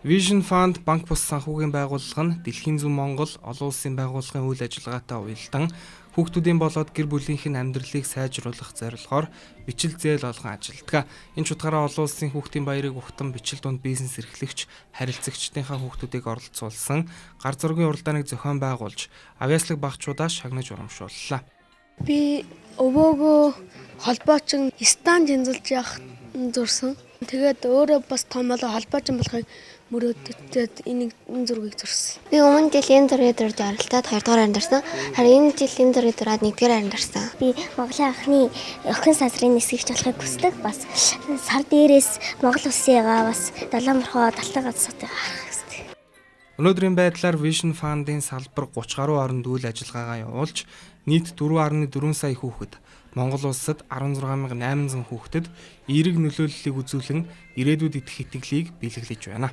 Vision Fund банк бус санхүүгийн байгууллага нь Дэлхийн зүүн Монгол олон улсын байгууллагын үйл ажиллагаатай уялдан хүүхдүүдийн болоод гэр бүлийнх нь амьдралыг сайжруулах зорилгоор бичил зээл олгон ажилладаг. Энэ чухалаараа олон улсын хүүхдийн баярыг ухтан бичил дунд бизнес эрхлэгч харилцагчдынхаа хүүхдүүдийг оролцуулсан гар зургийн уралдааныг зохион байгуулж авьяаслаг багчуудаа шагнаж урамшууллаа. Би өвөөгөө холбоочин стан тэнцэлж явах зурсан. Тэгээд өөрөө бас том болоо холбоочин болохыг мөрөөдөд энэ зургийг зурсан. Би өмнө жил энэ зургийг зурж оролдоод 2 дугаар андарсан. Харин энэ жил энэ зургийг зураад 1 дугаар андарсан. Би Монголын анхны охин сансрын нисгийгч болохыг хүсдэг. Бас сар дээрээс Монгол улсыгаа бас далайн морхоо талтан газруудыг харах хүсдэг. Өнөөдрийн байдлаар Vision Fund-ын салбар 30 гаруй оронд үйл ажиллагаагаа явуулж нийт 4.4 сая хүүхэд Монгол улсад 16,800 хүүхдэд эерэг нөлөөллийг үзүүлэн ирээдүйд идэх итгэлийг бэлэглэж байна.